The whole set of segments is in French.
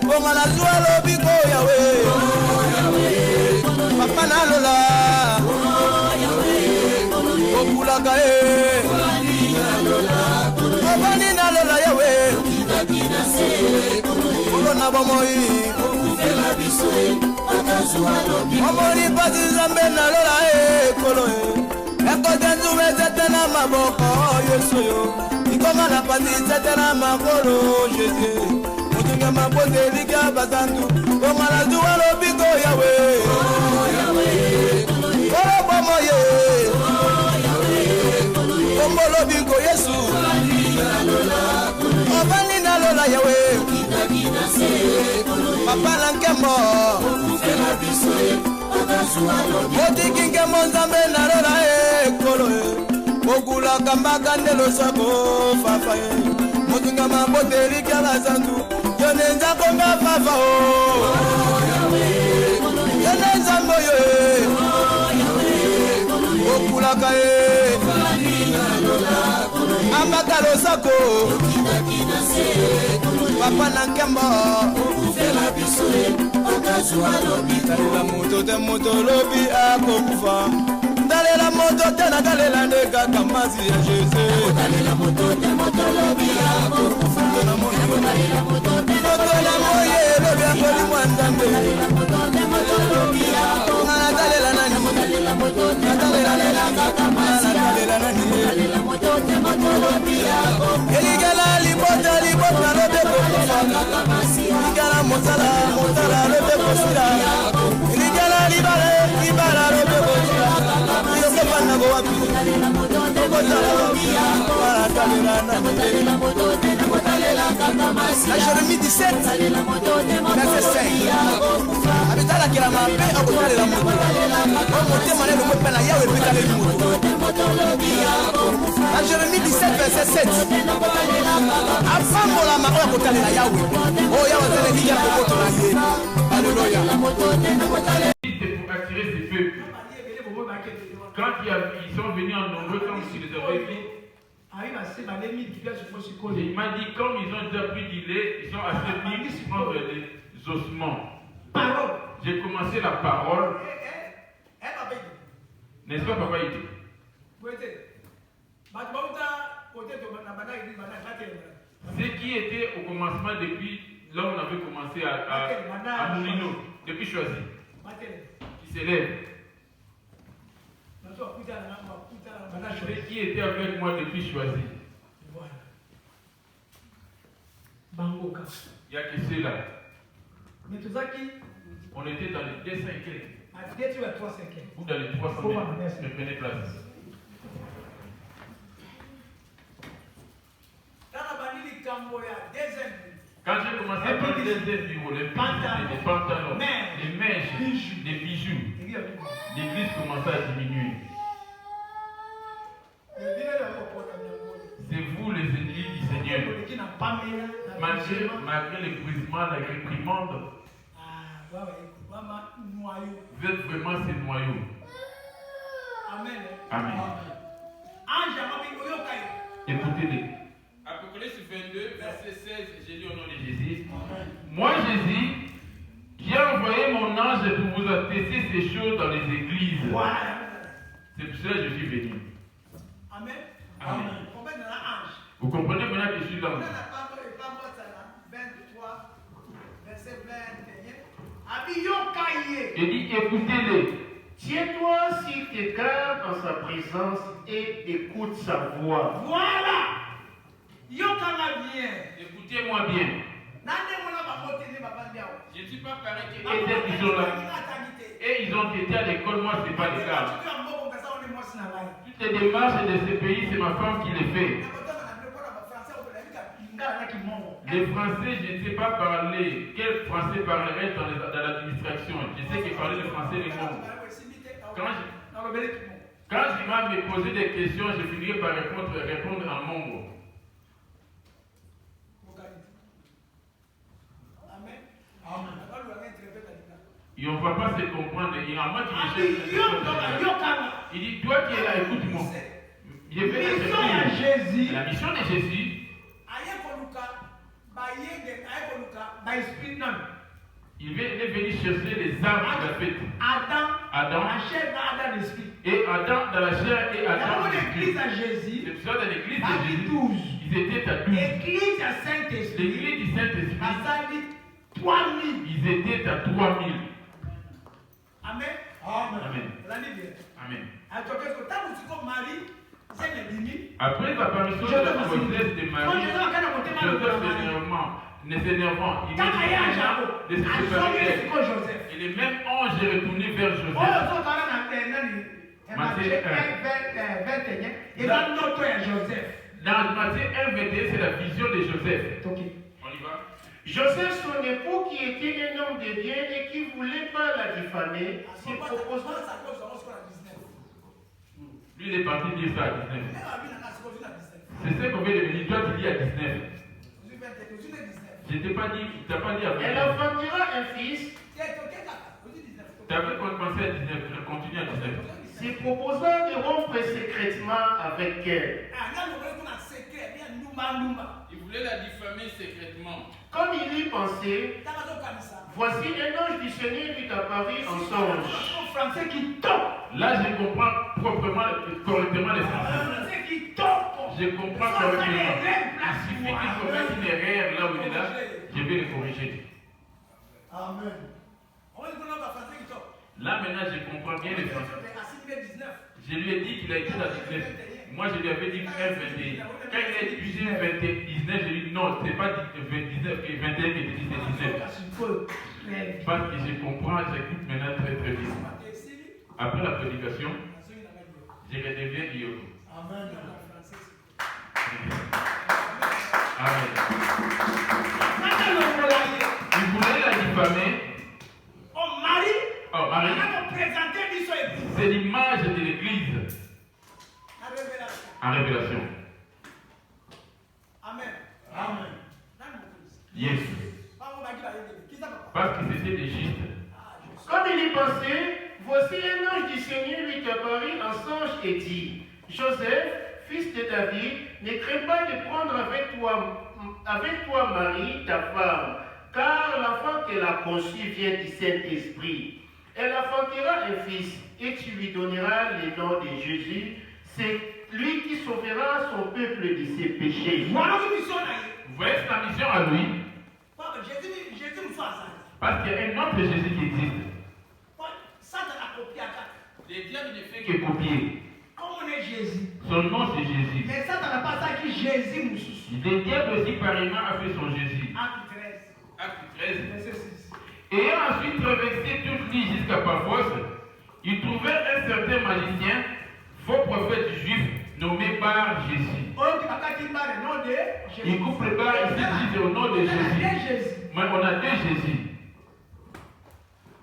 Bongala zualo biko yawe papa na lola okula kae obani na lola yawe olona bomoi omori pasi zambe na lola kolo ekote nzume zetena maboko yesu yo ikoma na pasi zetena makolo Jésus ma pote lika basantu omala zuwalo biko yawe olo bomo ye ombolo biko yesu obani na lola yawe papa lankemo otiki nkemo nzambe na lola kolo okula kambaka ndelo sako fafa ye motunga mabote lika basantu Yonenza konga fafa o Yonenza moyo okula kae Amakalo sako Papa nankembo Dalela moto te moto lobi akokufa Dalela moto te na dalela nega kamazi ya Jésus Dalela moto te moto lobi akokufa Dalela moto te moto moye lobi akoli mwanzambe Dalela moto te moto lobi akokufa Dalela nani Dalela moto te dalela kamazi Dalela nani Dalela moto te moto lobi akokufa Eligala libota libota lobi akokufa Eligala motala lobi akokufa Eligala libala lobi akokufa La Jérémie 17, verset 5. Avec la kirama, paix au côté de la moto. On monte mané le mot pénaya ou le pénale du moto. La Jérémie 17, verset 7. Avant mon la main au côté de la Yahweh. Oh Yahweh, c'est le diable au côté de la Yahweh. Alléluia. C'est pour attirer ces peuples. Quand ils sont venus en nombreux, comme s'ils les avaient vus, il m'a dit, comme ils ont déjà pris du lait, ils ont assez mis prendre des ossements. J'ai commencé la parole. N'est-ce pas, papa Iti? Ce qui était au commencement depuis là où on avait commencé à Moulino, depuis choisi, qui s'élève. Ceux qui étaient avec moi depuis choisi. Il n'y a que ceux-là. On était dans les 2 cinquièmes. Ou dans les 300 mètres. Je prenais place. Quand j'ai commencé à parler des bureaux, les pantalons, les mèches, les bijoux, l'église commençait à diminuer. C'est vous les ennemis du Seigneur. Malgré les brisements, la réprimande, vous êtes vraiment ces noyaux. Amen. Amen. Écoutez-les. Apocalypse 22, verset 16, j'ai lu au nom de Jésus. Moi, Jésus, j'ai envoyé mon ange pour vous attester ces choses dans les églises. C'est pour cela que je suis venu. Amen. Amen. Vous comprenez maintenant que je suis là. 23, verset 21. Il dit, écoutez-les. Tiens-toi sur tes cœurs dans sa présence et écoute sa voix. Voilà. Écoutez-moi bien. Je ne suis pas pareil qu'ils sont là. Et ils ont été à l'école, moi ce n'est pas le cas. Toutes les démarches de ce pays, c'est ma femme qui les fait. Les Français, je ne sais pas parler. Quel français parlerait dans l'administration? Je sais que parler le français est bon. Quand je vais me poser des questions, je finirai par répondre en mongo. Et on ne va pas se comprendre. Il y a moi qui me cherche. Il dit, toi qui es là, écoute-moi. Je vais Jésus. La mission de Jésus. Il est venu chercher les âmes de la fête. Adam. Et Adam dans la chair et Adam dans l'esprit. à Jésus. C'est pour ça dans l'église de Jésus. 12. Ils étaient à 12. L'église à Saint-Esprit. L'église du Saint-Esprit. 3000. Ils étaient à 3000. Amen. Amen. Amen. Après l'apparition de la grossesse de Marie, Joseph s'énervant, il dit de se séparer d'elle. Et le même ange est retourné vers Joseph. Matthieu 1. Dans Matthieu 1, 21, c'est la vision de Joseph. On y va. Joseph, son époux, qui était un homme de bien et qui ne voulait pas la diffamer, s'est proposé. Lui, il est parti dire ça à 19. C'est ce qu'on veut devenir. Toi, tu dis à 19. Je t'ai pas dit, tu n'as pas dit à 20. Elle enfantera un fils. Tu avais commencé à 19, continue à 19. Se proposant de rompre secrètement avec elle. Il voulait la diffamer secrètement. Comme il y pensait, voici un ange du Seigneur lui apparut en songe. Là, je comprends correctement les sens. Je comprends correctement. Il suffit qu'il commette une erreur là où il est là, je vais le corriger. Amen. Là maintenant, je comprends bien les français. Je lui ai dit qu'il a été à 19. Moi, je lui avais dit 1, 21. Quand il a dit 19, je lui ai dit non, ce n'est pas 19 et 21 qui était dit, c'est 19. Parce que je comprends, j'écoute maintenant très très bien. Après la prédication, je redeviens Yoko. Amen. Amen. Il voulait la diffamer. Oh Marie, c'est l'image de l'église en révélation. Amen. Yes. Parce que c'était des justes. Comme il y pensait, voici un ange du Seigneur lui apparut en songe et dit, Joseph, fils de David, ne crains pas de prendre avec toi Marie, ta femme, car l'enfant qu'elle a conçu vient du Saint-Esprit. Elle enfantera un fils, et tu lui donneras le nom de Jésus. C'est lui qui sauvera son peuple de ses péchés. Vous voyez sa mission à lui. Parce qu'il y a un autre Jésus qui existe. Le diable ne fait que copier. Son nom c'est Jésus. Le diable aussi pareillement a fait son Jésus. Acte 13. Et ensuite traversé toute l'île jusqu'à Paphos, il trouvait un certain magicien, faux prophète juif, nommé Bar Jésus. Il coupe le bar, il se dit au nom de Jésus. Mais on a deux Jésus.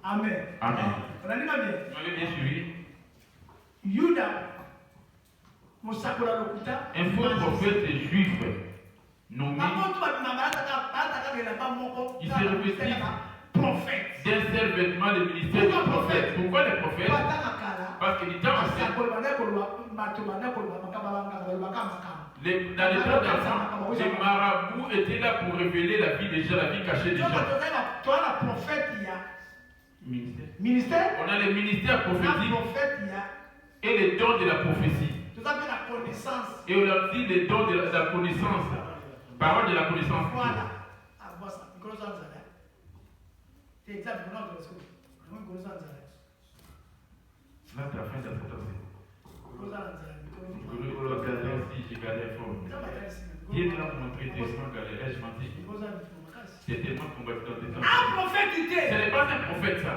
Amen. Amen. Vous m'avez bien suivi? Un faux prophète juif nommé. Il s'est revêtu d'un seul vêtement le ministère du prophète. Pourquoi le prophète? Parce que du temps ancien, dans les temps d'avant, les marabouts étaient là pour révéler la vie des gens, la vie cachée des gens. Ministère. On a les ministères prophétiques et les dons de la prophétie. Et on a dit les dons de la connaissance. Parole de la connaissance. Voilà. Là, tu as faim d'acceptation. Si j'ai galère fort. Dieu l'a montré tes soins galère. Je m'en dis. C'est tellement combattu dans tes temps. Ce n'est pas un prophète, ça.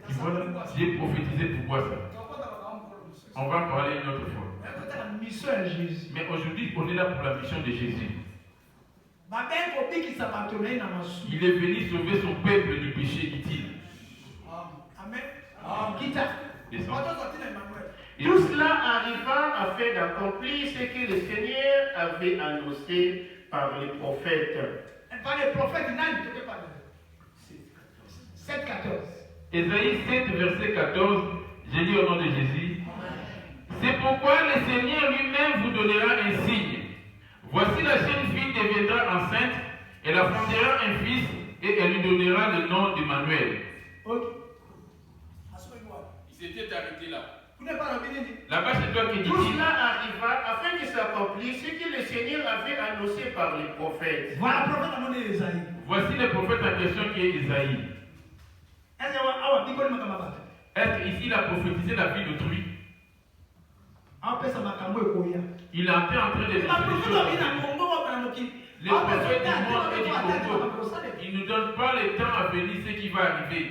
Tu vois, Dieu prophétisé pour quoi ça? On va en parler une autre fois. Mais aujourd'hui, on est là pour la mission de Jésus. Il est venu sauver son peuple du péché, dit-il. accompli ce que le Seigneur avait annoncé par les prophètes. Par les prophètes, il n'a pas 7, 14. Ésaïe 7, verset 14, j'ai dit au nom de Jésus. C'est pourquoi le Seigneur lui-même vous donnera un signe. Voici la jeune fille deviendra enceinte, elle affrontera un fils et elle lui donnera le nom d'Emmanuel. Ok. Il s'était arrêté là. Vous n'êtes pas revenu. Là-bas, c'est toi qui dis. Tout cela arriva afin que s'accomplisse ce que le Seigneur avait annoncé par les prophètes. Voilà le prophète a donné Esaïe. Voici le prophète en question qui est Isaïe. Est-ce qu'ici il a prophétisé la vie d'autrui? Il est en train de dire des choses. Les prophètes du monde et du Congo, ils ne nous donnent pas le temps à venir ce qui va arriver.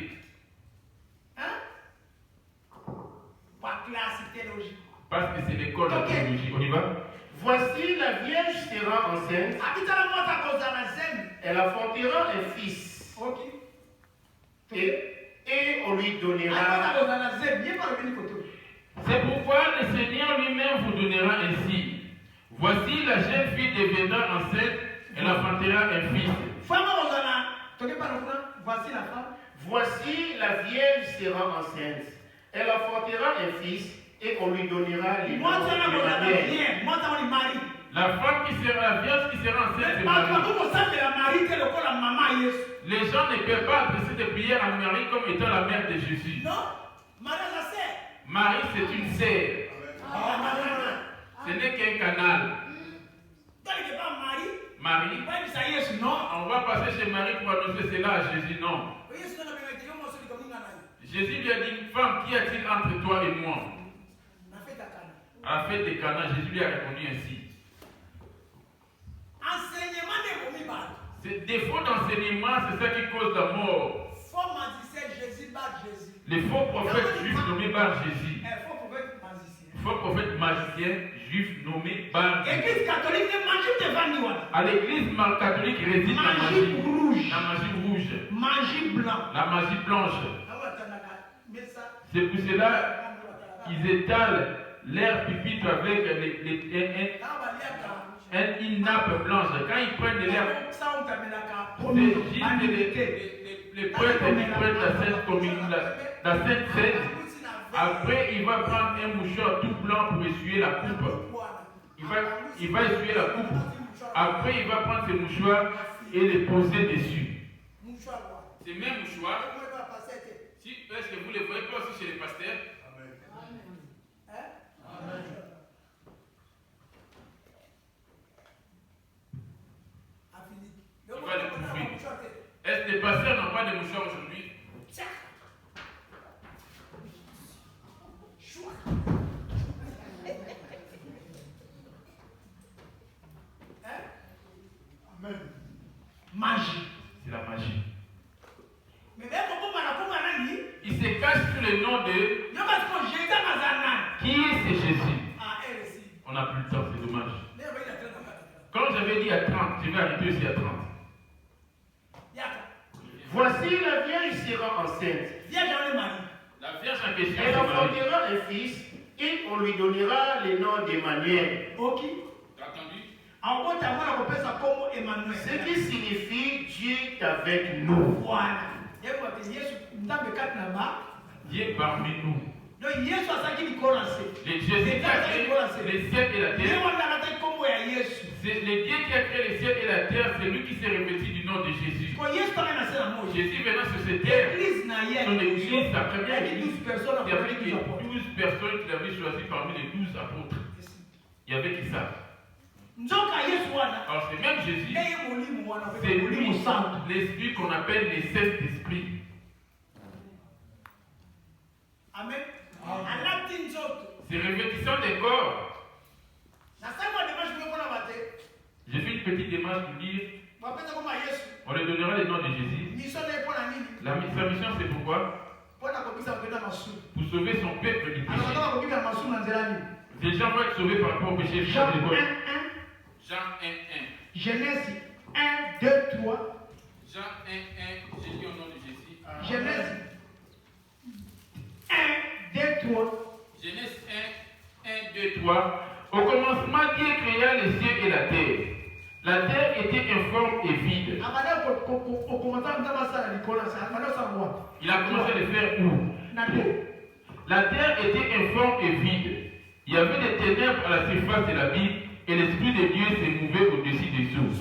Parce que c'est l'école de théologie. On y va? Voici la Vierge sera enceinte. Elle affrontera un fils. Et on lui donnera. C'est pourquoi le Seigneur lui-même vous donnera un signe. Voici la jeune fille deviendra enceinte, elle affrontera un fils. Voici la femme. Voici la Vierge sera enceinte. Elle affrontera un fils et on lui donnera les noms d'Emmanuel. La femme qui sera la Vierge qui sera enceinte, c'est Marie. Les gens ne peuvent pas adresser des prières à Marie comme étant la mère de Jésus. Non, Marie la sœur. Marie, c'est une sœur. Ce n'est qu'un canal. Marie, on va passer chez Marie pour annoncer cela à Jésus. Non. Jésus lui a dit, femme, qu'y a-t-il entre toi et moi? À la fête de Cana, Jésus lui a répondu ainsi. Ce défaut d'enseignement, c'est ça qui cause la mort. Les faux prophètes juifs nommés par Jésus. Faux prophète magicien juif nommé Bar. À l'église catholique réside la magie rouge. La magie rouge. La magie blanche. C'est pour cela qu'ils étalent l'air pupitre avec une nappe blanche. Quand ils prennent de l'air, c'est juste les prêtres qui prennent la Sainte Seine. Après, il va prendre un mouchoir tout blanc pour essuyer la coupe. Il va essuyer la coupe. Après, il va prendre ce mouchoir et les poser dessus. Ces mêmes mouchoirs, est-ce que vous les voyez pas aussi chez les pasteurs? Amen. Il va les couvrir. Est-ce que les pasteurs n'ont pas de mouchoirs aujourd'hui? Magie. C'est la magie. Il se cache sous le nom de... Qui est ce Jésus? On n'a plus le temps, c'est dommage. Quand j'avais dit à 30, je vais arrêter aussi à 30. Voici la Vierge sera enceinte. La Vierge en question, Elle c'est Marie. affrontera un fils et on lui donnera le nom d'Emmanuel. T'as entendu? Ce qui signifie Dieu est avec nous. Voilà. Dieu est parmi nous. Donc Yesu azaki likolo na se. Le Jésus qui a créé les cieux et la terre. Ye wana na kombo ya Yesu. C'est le Dieu qui a créé les cieux et la terre, c'est lui qui s'est revêtu du nom de Jésus. Ko Yesu tanga na se na moyo. Jésus venant sur cette terre, L'église na ye. son église, sa première Il y a église, 12 personnes il y avait après que 12 apôtres. 12 personnes qu'il avait choisies parmi les 12 apôtres. Il y avait qui ça? Nzoka Yesu wana. Alors c'est même Jésus, Eye molimo wana. c'est lui, Molimo santo. l'esprit qu'on appelle les sept esprits. Amen. Alati nzoto. C'est revêtissant des corps. Na sema dimanche mwe kona bate. J'ai fait une petite démarche pour dire, Wapenda kama Yesu. on lui donnera le nom de Jésus. Mission na epona nini? Sa mission c'est pourquoi? Pona kobisa kwenda masu. Pour sauver son peuple du péché. Anataka kobika masu na nzela nini? Les gens vont être sauvés par rapport au péché. Jean 1, 1. Jean 1, 1. Genèse 1, 2, 3. Jean 1, 1. J'ai dit au nom de Jésus. Genèse 1, 2, 3. Genèse 1, 1, 2, 3. Au commencement, Dieu créa les cieux et la terre. La terre était informe et vide. Il a commencé à le faire où? La terre était informe et vide. Il y avait des ténèbres à la surface de l'abîme et l'Esprit de Dieu se mouvait au-dessus des eaux.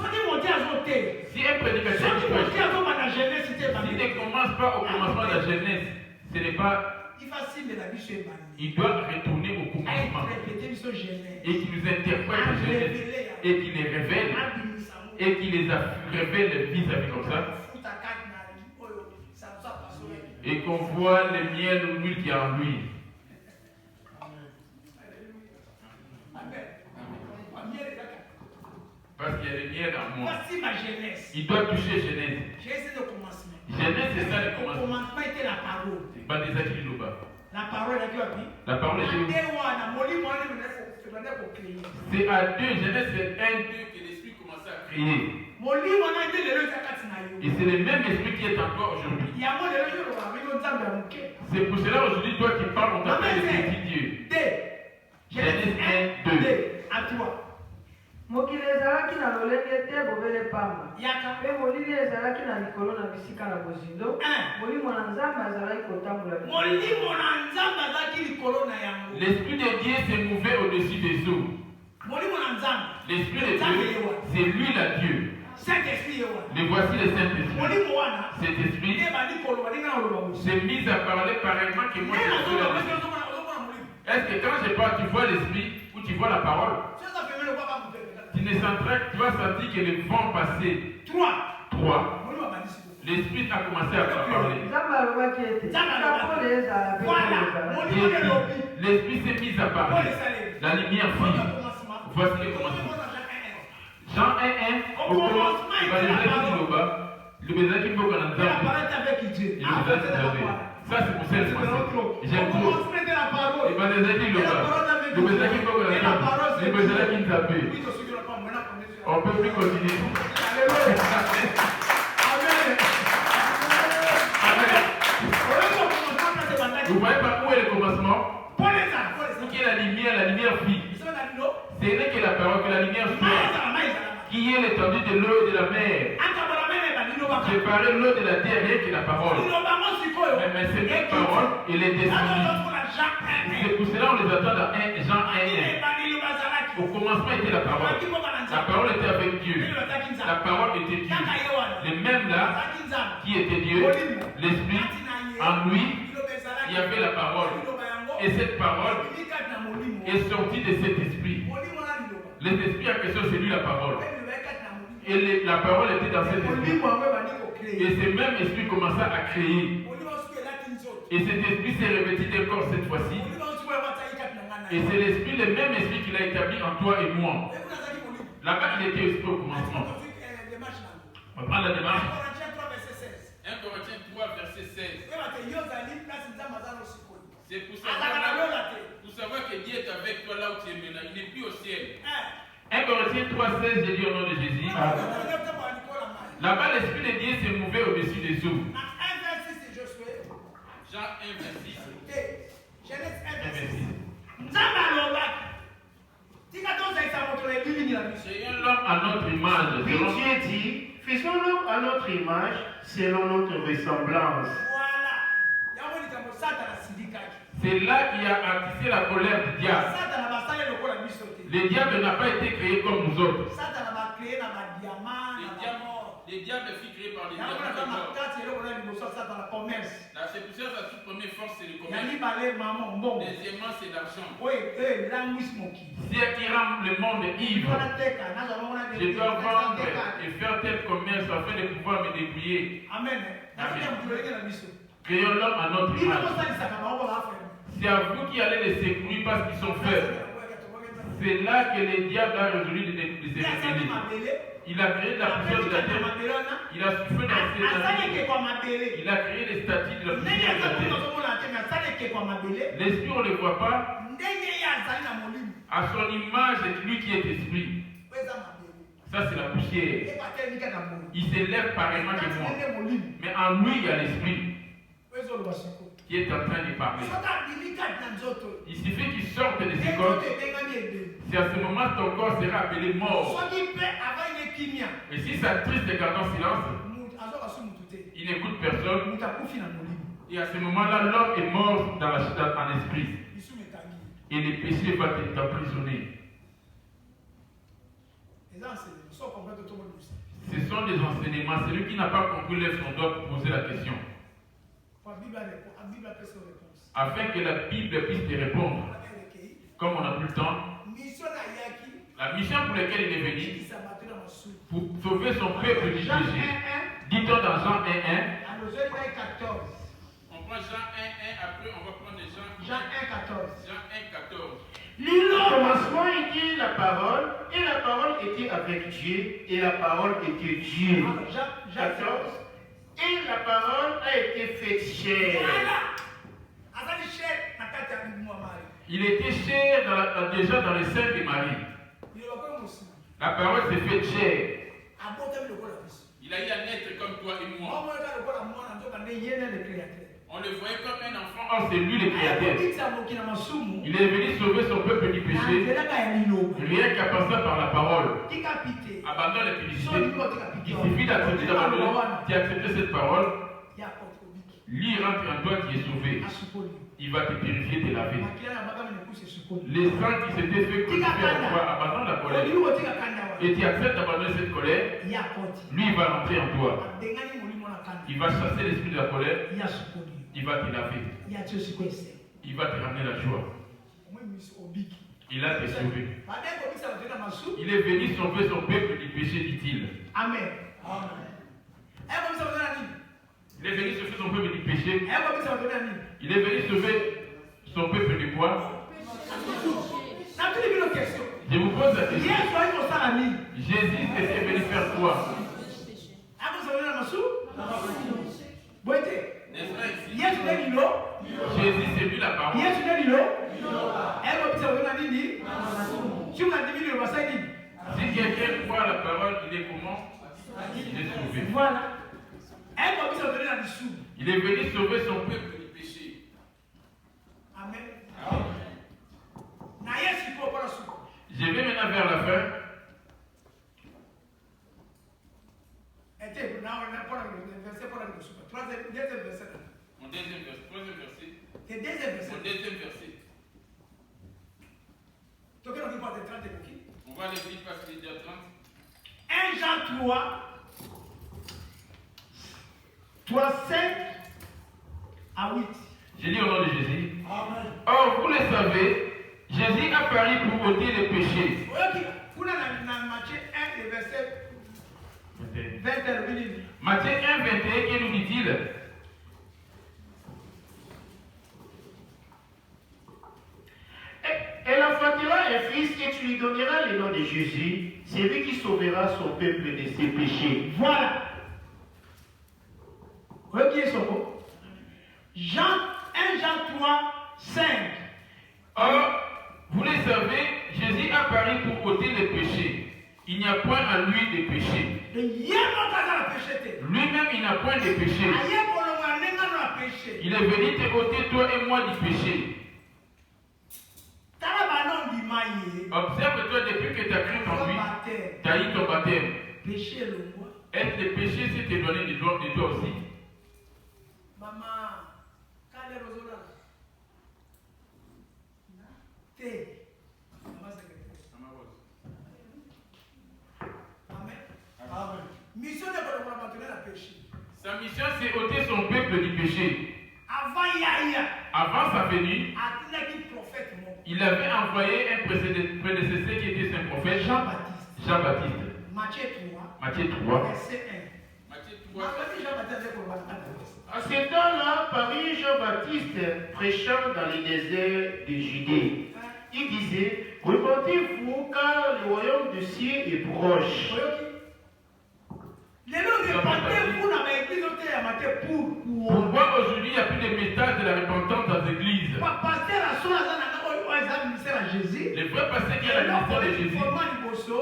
Si un prédicateur s'il ne commence pas au commencement de la Genèse, ce n'est pas... Il doit retourner au commencement et qu'il nous interprète la Genèse et qu'il les révèle et qu'il les révèle vis-à-vis comme ça. Et qu'on voit le miel ou l'huile qui est en lui. Parce qu'il y a le miel en moi. Voici ma jeunesse. Il doit toucher Genèse. Genèse c'est le commencement. Genèse c'est ça le Le commencement. commencement était la parole. La parole est La parole est C'est à Dieu, Genèse c'est 1, 2 que l'esprit commençait à créer. Et c'est le même esprit qui est en toi aujourd'hui. C'est pour cela aujourd'hui, toi qui parles, on t'appelle le petit Dieu. Genèse 1, 2. À toi. mokili ezalaki na lolenge te bobele pamba mpe molili ezalaki na likolo na bisika na bozindo molimo na nzambe azalaki kotambola l'esprit de Dieu s'est mouvé au-dessus des eaux. L'esprit de Dieu, c'est lui la Dieu. Mais voici le Saint-Esprit. Cet esprit s'est mis à parler pareillement que moi je suis là. Est-ce que quand je parle, tu vois l'esprit ou tu vois la parole? Tu vas sentir que le vent passait. 3. L'esprit a commencé à parler. L'esprit s'est mis à parler. La lumière fille. Voici le commencement. Jean 1, 1. Au commencement, le baiser qui peut qu'on ça c'est pour ça le commencement. J'aime trop. Le baiser qui on peut plus continuer. Vous voyez pas où est le commencement? Qui est la lumière fille. Ce n'est que la parole, que la lumière soit. Qui est l'étendue de l'eau et de la mer. Séparer l'eau de la terre, rien que la parole. Mais cette parole, elle est descendue. C'est pour cela on les attend dans Jean 1. Au commencement était la parole. La parole était avec Dieu. La parole était Dieu. Le même là, qui était Dieu, l'Esprit, en lui, il y avait la parole. Et cette parole est sortie de cet esprit. L'esprit en question, c'est lui la parole. Et la parole était dans cet esprit. Et ce même esprit commença à créer. Et cet esprit s'est revêtu d'un corps cette fois-ci. Et c'est l'esprit, le même esprit qu'il a établi en toi et moi. Là-bas, il était aussi au commencement. On va prendre la démarche. 1 Corinthiens 3, verset 16. C'est pour savoir que Dieu est avec toi là où tu es maintenant. Il n'est plus au ciel. 1 Corinthiens 3, 16, j'ai dit au nom de Jésus. Là-bas, l'esprit de Dieu s'est mouvé au-dessus des eaux. Jean 1, verset 6. Genèse 1, verset 6. C'est l'homme à notre image. Puis Dieu dit, faisons l'homme à notre image, selon notre ressemblance. C'est là qu'il a attisé la colère du diable. Le diable n'a pas été créé comme nous autres. Le diable fut créé par les diables. La séduction, sa toute première force, c'est le commerce. Deuxièmement, c'est l'argent. C'est qui rend le monde ivre. Je dois vendre et faire tel commerce afin de pouvoir me débrouiller. Amen. Créons l'homme à notre image. C'est à vous qui allez les secourir parce qu'ils sont faibles. C'est là que le diable a résolu de se révéler. Il a créé la poussière de la terre. Il a soufflé dans ses années. Il a créé les statues de la poussière de la terre. L'esprit, on ne le voit pas. À son image, c'est lui qui est esprit. Ça, c'est la poussière. Il s'élève pareillement que moi. Mais en lui, il y a l'esprit. qui est en train de parler. Il suffit qu'il sorte de ses corps. Si à ce moment ton corps sera appelé mort. Et si sa triste garde en silence, il n'écoute personne. Et à ce moment-là, l'homme est mort dans en esprit. Et le péché va t'emprisonner. Ce sont des enseignements. Celui qui n'a pas compris lève son doigt pour poser la question. Afin que la Bible puisse te répondre. Comme on n'a plus le temps. La mission pour laquelle il est venu, pour sauver son peuple du péché. Dit-on dans Jean 1:1. On prend Jean 1:1, après on va prendre Jean 1:14. Jean 1:14. Au commencement était la parole, et la parole était avec Dieu, et la parole était Dieu. 14. Et la parole a été faite chair. Il était chair déjà dans le sein de Marie. La parole s'est faite chair. Il a eu à naître comme toi et moi. On le voyait comme un enfant, or c'est lui le créateur. Il est venu sauver son peuple du péché. Rien qu'à passer par la parole. Abandonne la publicité. Il suffit d'accepter cette parole. Lui rentre en toi qui est sauvé. Il va te purifier, te laver. Les sangs qui s'étaient fait crucifier en toi, abandonne la colère. Et tu acceptes d'abandonner cette colère. Lui, il va rentrer en toi. Il va chasser l'esprit de la colère. Il va te laver. Il va te ramener la joie. Il a te sauvé. Il est venu sauver son peuple du péché, dit-il. Amen. Il est venu sauver son peuple du péché. Il est venu sauver son peuple du quoi? Je vous pose la question. Jésus, qu'est-ce qu'il est venu faire quoi? Jésus, c'est lui la parole. Si quelqu'un croit la parole, il est comment? Il est sauvé. Voilà. Il est venu sauver son peuple du péché. Amen. Je vais maintenant vers la fin. Mon deuxième verset. Mon deuxième verset. On va aller vite parce qu'il est déjà 30. 1 Jean 3, 5 à 8. J'ai dit au nom de Jésus. Amen. Or, vous le savez, Jésus a paru pour ôter les péchés. Matthieu 1, 21, que nous dit-il? Elle enfantera un fils et tu lui donneras le nom de Jésus. C'est lui qui sauvera son peuple de ses péchés. Voilà. Regarde son mot. 1 Jean 3, 5. Or, vous le savez, Jésus a paru pour ôter les péchés. Il n'y a point en lui de péché. Lui-même, il n'a point de péché. Il est venu te ôter, toi et moi, du péché. Observe-toi depuis que tu as cru en lui. Tu as eu ton baptême. Est-ce que le péché s'est éloigné de toi aussi? Sa mission, c'est ôter son peuple du péché. Avant sa venue, il avait envoyé un prédécesseur qui était un prophète, Jean-Baptiste. Matthieu 3. Verset 1. Matthieu 3. À ce temps-là, parut Jean-Baptiste prêchant dans les déserts de Judée. Il disait, repentez-vous car le royaume de cieux est proche. Pourquoi aujourd'hui il n'y a plus de message de la repentance dans l'église? Les vrais pasteurs qui ont la ministère de Jésus,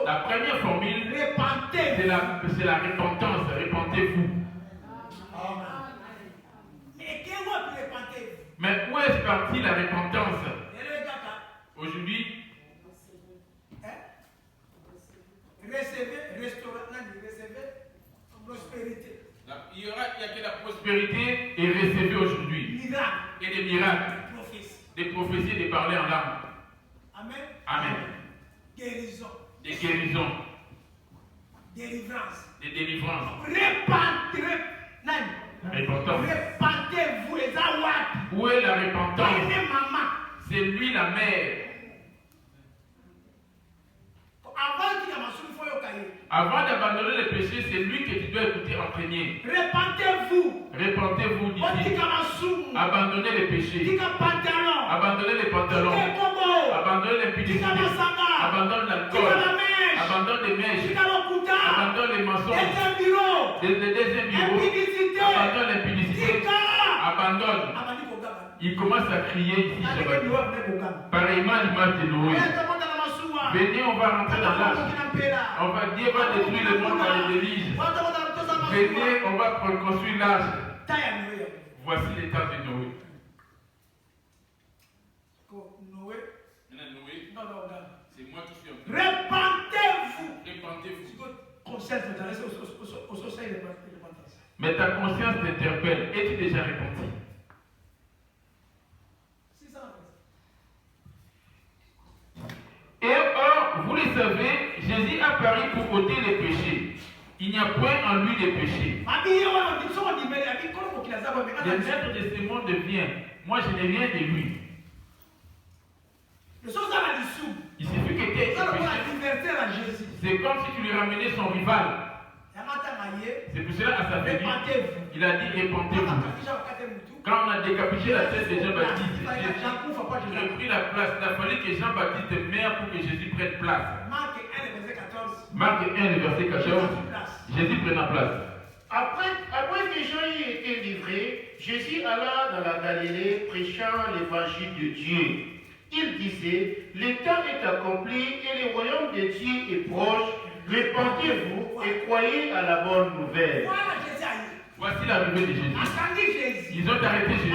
la première formule, c'est la repentance. Repentez-vous. est partie la repentance? Aujourd'hui, recevez prospérité. Il y a que la prospérité et recevoir aujourd'hui. Et des miracles, des prophéties, des parler en langue. Amen. Amen. Guérison. Des guérisons. Délivrance. Des délivrances. Repentance. Répentez-vous les awad. Où est la repentance? Maman. C'est lui la mère. Avant d'abandonner le péché, c'est lui que tu dois écouter en premier. Répentez-vous. Répentez-vous, dit-il. Abandonnez les péchés. Abandonnez les pantalons. Abandonnez l'impudicité. Abandonnez l'alcool. Abandonnez les mèches. Abandonnez les mensonges. Les deuxièmes bureaux. Abandonne l'impudicité. Abandonne. Il commence à crier ici. Pareillement à l'image de Noé. Venez, on va rentrer dans l'arche. On va Dieu va détruire le monde par les délices. Venez, on va reconstruire l'arche. Voici l'état de Noé. Noé. C'est moi qui suis en train. Répentez-vous. Mais ta conscience t'interpelle. Es-tu déjà repenti? Et or, vous le savez, Jésus a apparu pour ôter les péchés. Il n'y a point en lui de péché. Le maître de ce monde vient. Moi, je n'ai rien de lui. Il suffit que tu aies péché. C'est comme si tu lui ramenais son rival. C'est pour cela, à sa venue, il a dit répentez-vous. Quand on a décapité la tête de Jean-Baptiste, j'ai repris la place. Il a fallu que Jean-Baptiste meure pour que Jésus prenne place. Marc 1, verset 14. Jésus prend la place. Après que Jean y était livré, Jésus alla dans la Galilée prêchant l'évangile de Dieu. Il disait, le temps est accompli et le royaume de Dieu est proche. Répentez-vous et croyez à la bonne nouvelle. Voici l'arrivée de Jésus. Ils ont arrêté Jésus.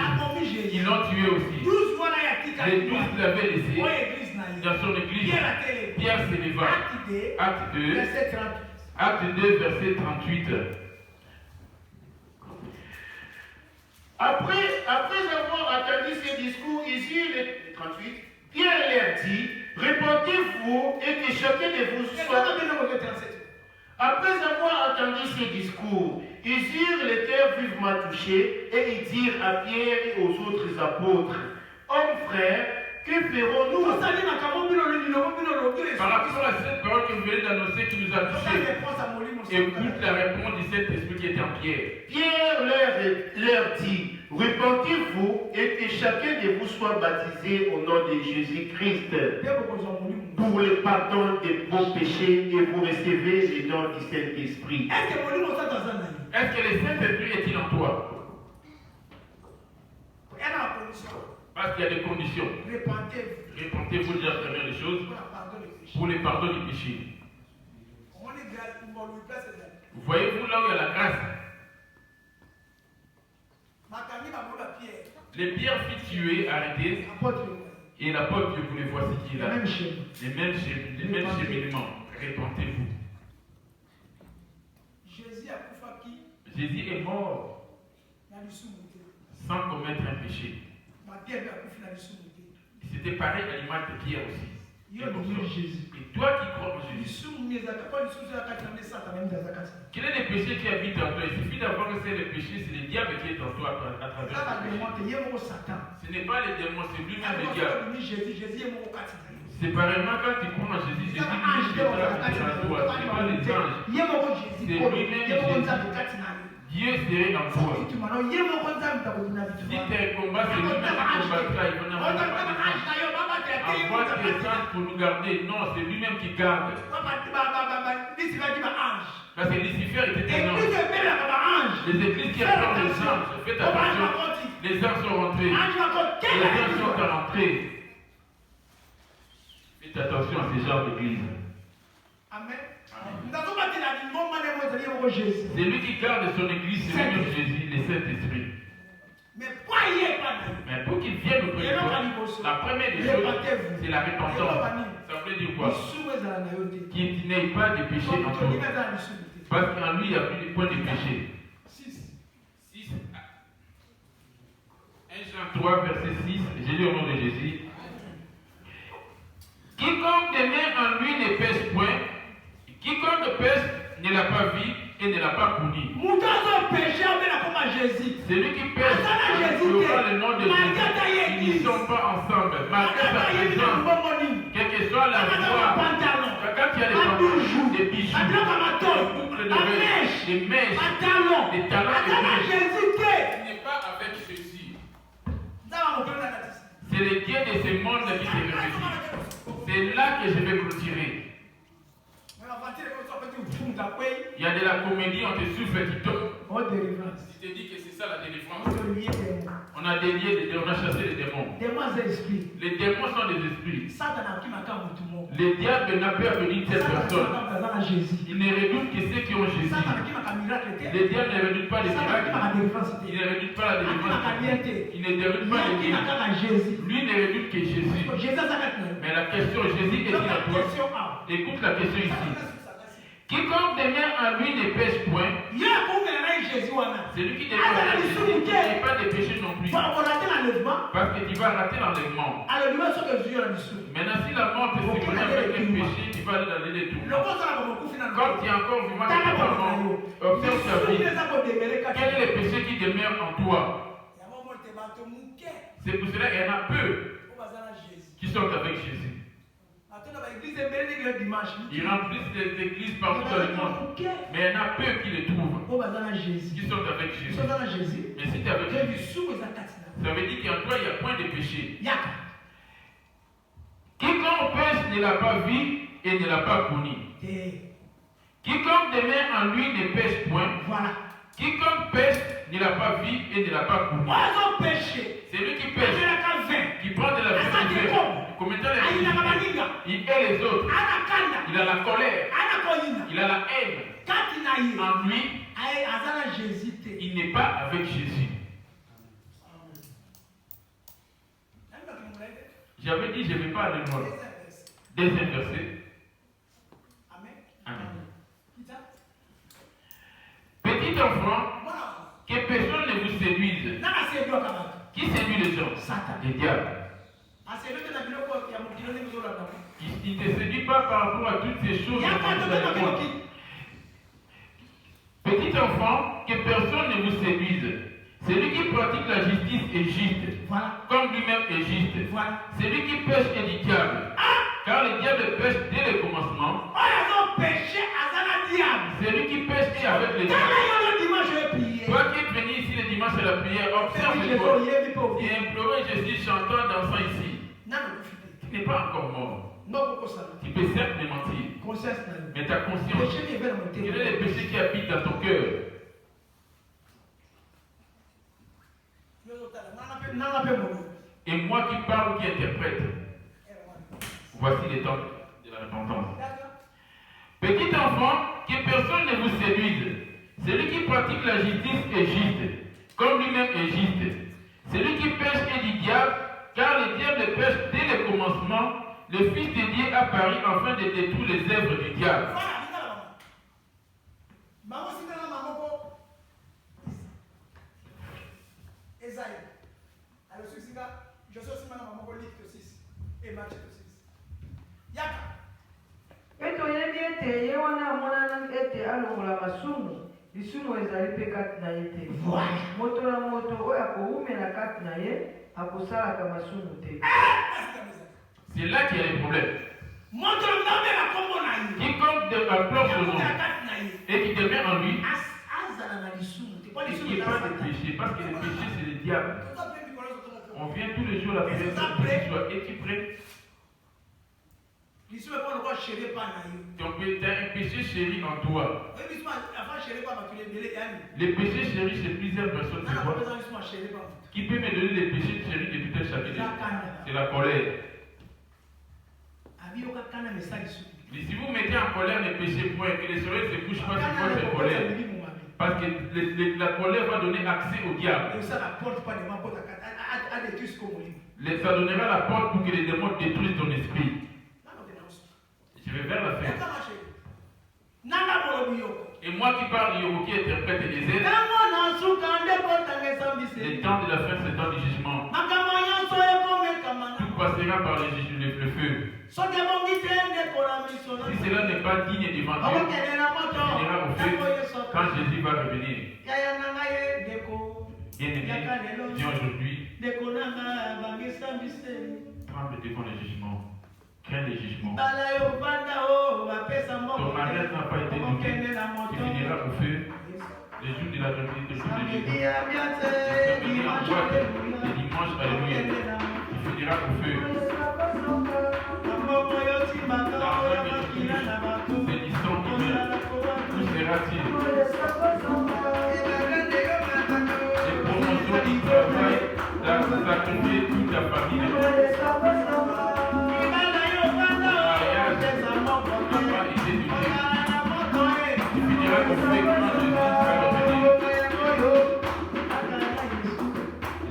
Ils l'ont tué aussi. Les 12 l'avaient laissé dans son église. Pierre s'éleva. Acte 2, verset 38. Après avoir entendu ces discours, ici, le 38, Pierre leur dit, répentez-vous et que chacun de vous soit... Après avoir entendu ces discours, ils eurent le cœur vivement touché et ils dirent à Pierre et aux autres apôtres, hommes frères, que ferons-nous? Par rapport à cette parole que vous venez d'annoncer qui nous a touchés, écoute la réponse du Saint-Esprit qui était en Pierre. Pierre leur dit, repentez-vous et que chacun de vous soit baptisé au nom de Jésus-Christ pour le pardon de vos péchés et vous recevez les dons du Saint-Esprit. Est-ce que le Saint-Esprit est-il en toi? Parce qu'il y a des conditions. Répentez-vous déjà la première des choses pour le pardon du péché. Voyez-vous là où il y a la grâce? Les pierres fit tuer, arrêter, et l'apôtre que vous les voici qui est là. Les mêmes cheminements. Répentez-vous. Jésus est mort sans commettre un péché. C'était pareil à l'image de Pierre aussi. Et toi qui crois en Jésus, quel est le péché qui habite en toi? Il suffit d'avoir que c'est le péché, c'est le diable qui est en toi à travers le péché. Ce n'est pas le démon, c'est lui-même le diable. Séparément, quand tu crois en Jésus, Jésus est en toi. Ce n'est pas les anges. C'est lui-même Jésus. Dieu serait en toi. Si tu es combat, c'est lui-même qui combattra. Il ne n'envoie pas de sang. Envoie tes anges pour nous garder. Non, c'est lui-même qui garde. Parce que Lucifer était un ange. Les églises qui attendent les anges, faites attention. Les anges sont rentrés. Les anges sont rentrés. Faites attention à ces genres d'église. Amen. C'est lui qui garde son église, c'est lui-même Jésus, le Saint-Esprit. Mais pour qu'il vienne auprès de toi, la première des choses, c'est la repentance. Ça veut dire quoi? Qu'il n'ait pas de péché en toi. Parce qu'en lui, il n'y a plus de point de péché. 1 Jean 3, verset 6, j'ai lu au nom de Jésus. Quiconque demeure en lui ne pêche point. Quiconque pêche ne l'a pas vu et ne l'a pas connu. Celui qui pêche aura le nom de Jésus. Ils ne sont pas ensemble. Malgré sa présence, quelle que soit la voix, quand il y a des pantalons, des bijoux, des boucles d'oreilles, des mèches, des talons, il n'est pas avec Jésus. C'est le Dieu de ce monde qui se réfléchit. C'est là que je vais clôturer. Il y a de la comédie, on te souffle, tu tombes. Tu te dis que c'est ça la délivrance. On a délié, on a chassé les démons. Les démons sont des esprits. Le diable n'a pas venu cette personne. Il ne redoute que ceux qui ont Jésus. Le diable ne redoute pas les miracles. Il ne redoute pas la délivrance. Il ne redoute pas les miracles. Lui ne redoute que Jésus. Mais la question, Jésus est-il à toi? Écoute la question ici. Quiconque demeure en lui ne pêche point. Celui qui demeure en Jésus n'a pas de péché non plus. Parce que tu vas rater l'enlèvement. Maintenant, si la mort te séparait avec un péché, tu vas aller dans les détours. Quand tu es encore vivant totalement, observe ta vie. Quel est le péché qui demeure en toi? C'est pour cela qu'il y en a peu qui sont avec Jésus. Ils remplissent les églises partout dans le monde. Mais il y en a peu qui les trouvent. Qui sont avec Jésus. Mais si tu es avec Jésus, ça veut dire qu'en toi, il n'y a point de péché. Quiconque pêche ne l'a pas vu et ne l'a pas connu. Quiconque demeure en lui ne pêche point. Quiconque pêche ne l'a pas vu et ne l'a pas connu. C'est lui qui pêche, qui prend de la vérité. Il hait les autres. Il a la colère. Il a la haine. En lui, il n'est pas avec Jésus. J'avais dit, je ne vais pas aller loin. Deuxième verset. Amen. Petit enfant, que personne ne vous séduise. Qui séduit les gens? Le diable. Il ne te séduit pas par rapport à toutes ces choses. Petit enfant, que personne ne vous séduise. Celui qui pratique la justice est juste, comme lui-même est juste. Celui qui pêche est du diable. Car le diable pêche dès le commencement. Celui qui pêche est avec le diable. Toi qui es venu ici le dimanche à la prière, observe-toi et implorez Jésus chantant, dansant ici. Tu n'es pas encore mort. Tu peux certes me mentir, mais ta conscience, quel est le péché qui habite dans ton cœur? Et moi qui parle, qui interprète. Voici les temps de la repentance. Petit enfant, que personne ne vous séduise. Celui qui pratique la justice est juste, comme lui-même est juste. Celui qui pêche est du diable, car le diable pêche dès le commencement. Le Fils de Dieu apparut afin de détruire les œuvres du diable. toyebi ete ye wana amonana ete alongola masumu lisumu ezali mpe kati na ye te. Moto na moto oyo akowumela kati na ye akosalaka masumu te. C'est là qu'il y a les problèmes. Quiconque implore son nom et qui demeure en lui, et qui n'est pas de péché, parce que le péché c'est le diable. On vient tous les jours à la prière, es-tu prêt? Donc tu as un péché chéri en toi. Les péchés chéris c'est plusieurs personnes qui voient. Qui peut me donner les péchés chéris de tout un chacun? C'est la colère. Si vous mettez en colère les péchés point, que les soleils ne se couchent pas sur votre colère. Parce que la colère va donner accès au diable. Ça donnera la porte pour que les démons détruisent ton esprit. Je vais vers la fin. Et moi qui parle Yoruba, qui interprète les aides, le temps de la fin, c'est le temps du jugement. Tout passera par le feu. Si cela n'est pas digne devant Dieu, il finira au feu quand Jésus va revenir. Bien-aimé, viens aujourd'hui, tremble devant le jugement. Crains le jugement. Ton mariage n'a pas été donné. Tu finiras au feu. Le jour de la journée de tous les jours. Le dimanche, alléluia. Tu finiras au feu. C'est l'histoire qui vient. Où sera-t-il? Les promotions du travail, sacrifier toute ta famille.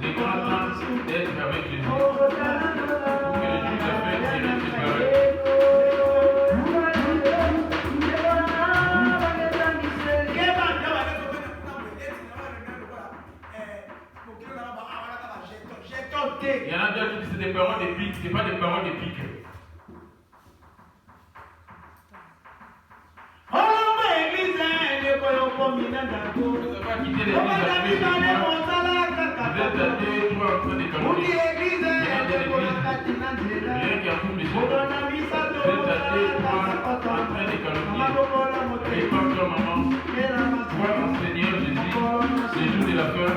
Les grands temps d'être avec Jésus. Pour que le juge de paix tienne ses paroles. Il y en a d'autres qui disent que c'est des paroles de pique, ce n'est pas des paroles de pique. Vous n'avez pas quitté l'église après ce soir. Vous êtes à 2-3 en train de calmer. Rien de l'église. Rien qui a tout le jour. Vous êtes à 2-3 en train de calmer. Réponds-toi, maman. Crois en Seigneur Jésus. C'est le jour de la fin.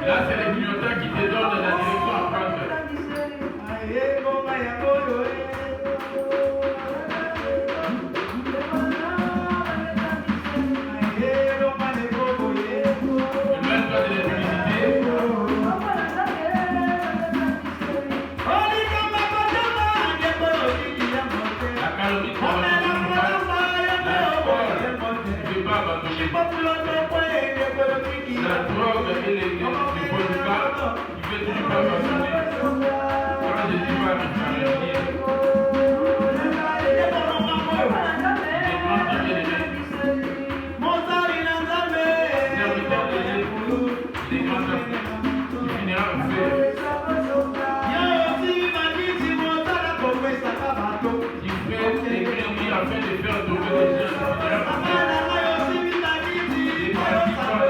Là, c'est les clignotants qui te donnent la direction à prendre. Mets-toi de l'électricité. La calomnie pour la ne pas abandonner. La drogue et les il faut du pas, il fait toujours pas abandonner. Quand Jésus va revenir, il est grand Dieu de Dieu. Serviteur de Dieu, il est grand homme. Il finira au feu. Il fait des grilles afin de faire tomber les gens. Il finira au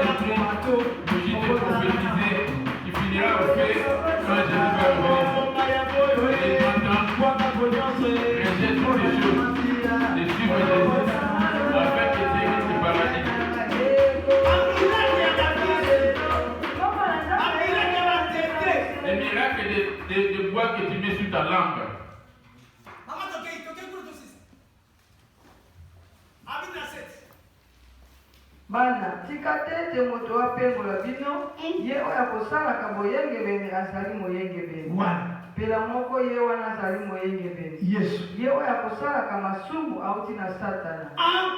feu. Prophétisé, qui finira au fait quand Jésus va revenir. Les entends, rejette toutes les choses, de suivre Jésus, afin que Dieu se paradis. Les miracles de bois que tu mets sur ta langue. Bana, tika tete moto apengola bino, ye oya kosalaka boyenge bene azali moyenge bene. Pela moko ye wana azali moyenge bene. Ye oya kosalaka masumu auti na Satana.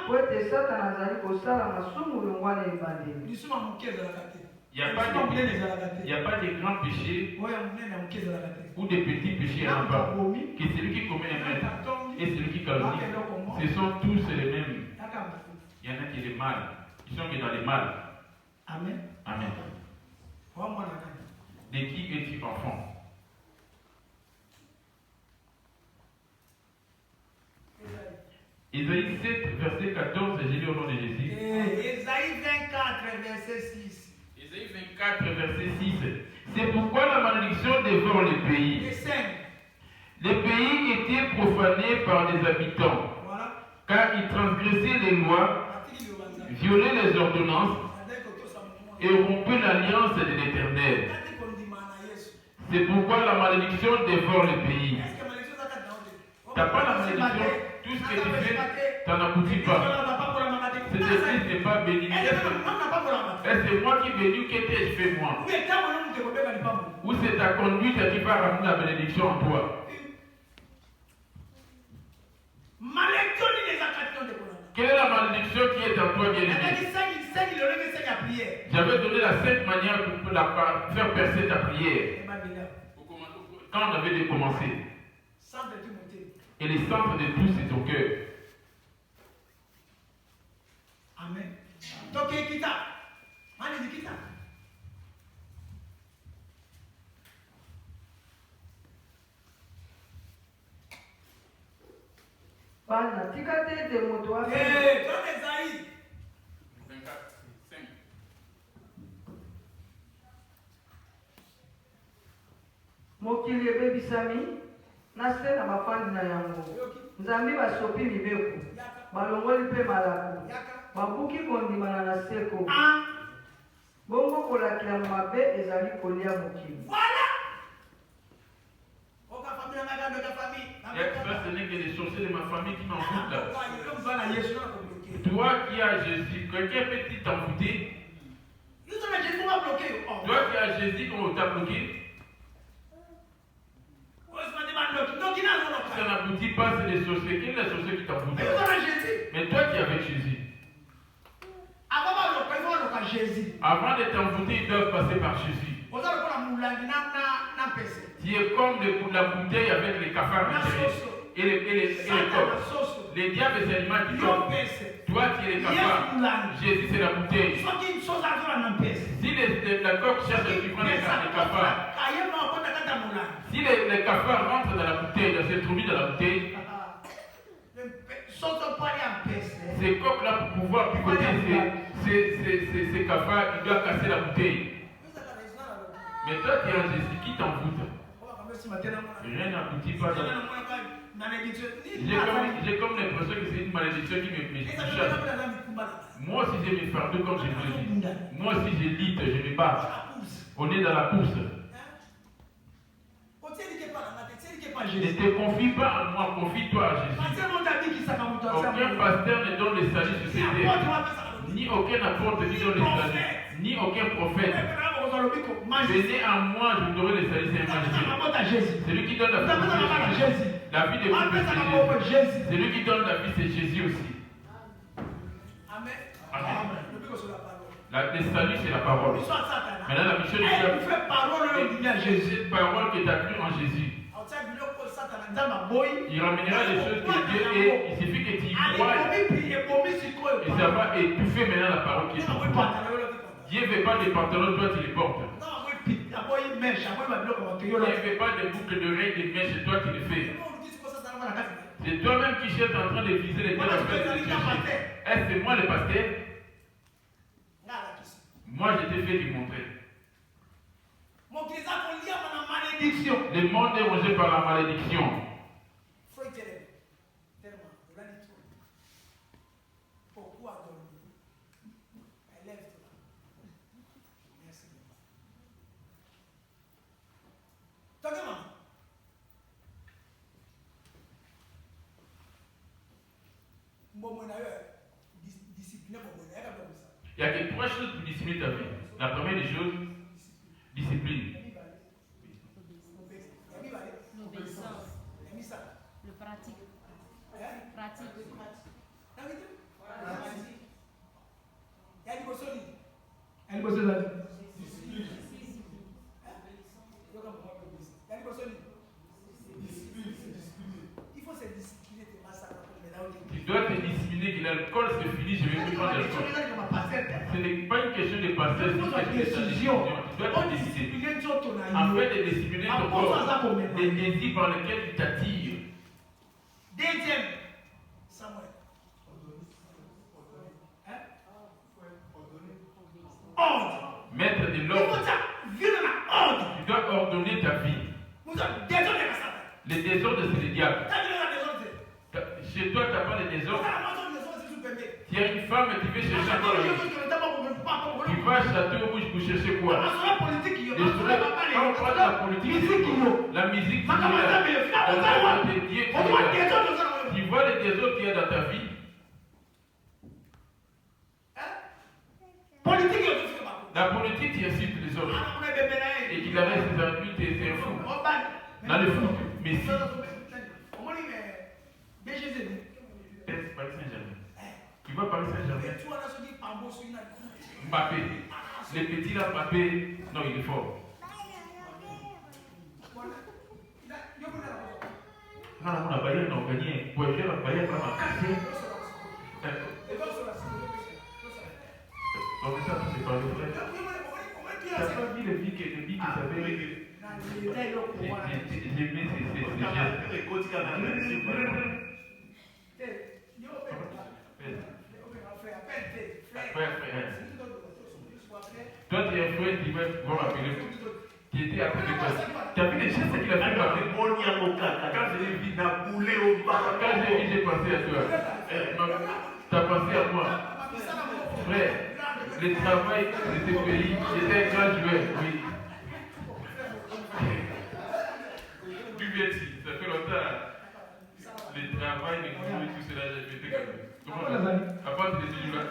Po ete Satana azali kosala masumu longwana ebandeli. Il n'y a pas de grands péchés ou de petits péchés en bas. Que celui qui commet un maître et celui qui calomnie, ce sont tous les mêmes. Il y en a qui est le mal. Ils sont dans le mal. Amen. Amen. De qui es-tu enfant? Isaïe 7, verset 14, j'ai lu au nom de Jésus. Isaïe 24, verset 6. Isaïe 24, verset 6. C'est pourquoi la malédiction dévore le pays. Les pays étaient profanés par les habitants, car ils transgressaient les lois, violaient les ordonnances et rompaient l'alliance de l'Éternel. C'est pourquoi la malédiction dévore le pays. Tu n'as pas la malédiction, tout ce que tu fais, tu n'en aboutis pas. Cette église n'est pas bénie. Est-ce que moi qui bénis ou que t'ai-je fait moi? Ou c'est ta conduite qui va ramener la bénédiction en toi? Quelle est la malédiction qui est en toi, bien-aimé? J'avais donné la 5 manières pour faire percer ta prière. Quand on avait commencé. Et les centres de tout, c'est ton cœur. Amen. Donc, quitte. Bana, tika tete moto wa Eh, toi Esaïe. 24, 5. mokili ebebisami na se na bafandi na yango. Nzambi basopi mibeku, balongoli mpe malaku, babuki kondimana na seko. Bongo kolakila mabe ezali kolia mokili. Voilà. Ça, ce n'est que les sorciers de ma famille qui m'envoûtent là. Toi qui as Jésus, quelqu'un peut-il t'envoûter? Toi qui as Jésus, on t'a bloqué? Ça n'aboutit pas, c'est les sorciers. Quel est le sorcier qui t'envoûte? Mais toi qui es avec Jésus. Avant de t'envoûter, ils doivent passer par Jésus. Tu es comme la bouteille avec les cafards et les coques. Les diables et les animaux qui sont. Toi tu es les cafards. Jésus c'est la bouteille. Si la coque cherche à suivre les cafards. Si les cafards rentrent dans la bouteille, dans cette trou dans la bouteille. Ces coques-là, pour pouvoir picoter ces cafards, ils doivent casser la bouteille. Mais toi, tu es un Jésus qui t'envoûte. Rien n'aboutit pas dans. J'ai comme l'impression que c'est une malédiction qui me chasse. Moi aussi, j'ai mes fardeaux comme je vous le dis. Moi aussi, j'ai lutte, je me bats. On est dans la course. Ne te confie pas en moi, confie-toi à Jésus. Aucun pasteur ne donne le salut sur cette terre. Ni aucun apôtre ne donne le salut. Ni aucun prophète. Venez à moi, je vous donnerai le salut, c'est Jésus. Celui qui donne la vie, c'est Jésus. La vie de vous, c'est Jésus. Celui qui donne la vie, c'est Jésus aussi. Amen. Le salut, c'est la parole. Maintenant, la mission du diable, c'est cette parole que tu as crue en Jésus. Il ramènera les choses de Dieu et il suffit que tu y crois. Et ça va étouffer maintenant la parole qui est en toi. Dieu ne veut pas des pantalons, toi tu les portes. Dieu ne veut pas des boucles d'oreilles, des mèches, toi tu les fais. C'est toi-même qui cherches en train de viser les terres. Est-ce que c'est moi le pasteur? Moi je t'ai fait lui montrer. Le monde est rongé par la malédiction. Pourquoi dormir? Élève-toi. Merci. Toi, maman. Il y a que 3 choses pour discipliner ta vie. La première des choses, discipline. Le pratique. Pratique. Il faut se discipliner de massacre. Tu dois te discipliner que l'alcool se finit, je vais plus prendre l'alcool. Ce n'est pas une question de passer, c'est une question de décision. Tu dois te décider. Afin de discipliner ton corps, des désirs par lesquels tu t'attires. Deuxième, Samuel. Ordre. Mettre de l'ordre. Tu dois ordonner ta vie. Les désordres, c'est le diable. Chez toi, tu n'as pas de désordre. Il y a une femme qui veut chercher encore la vie. Tu vas à Château Rouge pour chercher quoi? Quand on parle de la politique, la musique, tu vois les désordres qu'il y a dans ta vie. La politique, tu insultes les autres. Et qu'il arrête ses amis, c'est un fou. Dans le foot, mais si. Mbappé. Les petits là, Mbappé, non, il est fort. Non, on a Bayern, on a gagné. Bayern, on a cassé. Donc ça, c'est pas le vrai. Tu n'as pas vu le bic qui s'appelle. J'ai mis ces gestes. Toi, tu es un frère qui va m'appeler. Qui était après de quoi? Tu as vu les gestes qu'il a fait m'appeler? Quand je l'ai vu, j'ai pensé à toi. Tu as pensé à moi. Frère, le travail de ce pays, j'étais un grand joueur, oui. Bubeti, ça fait longtemps. Le travail, les cours et tout cela, j'ai fait comme ça. Comment ça? À part de ce jour-là,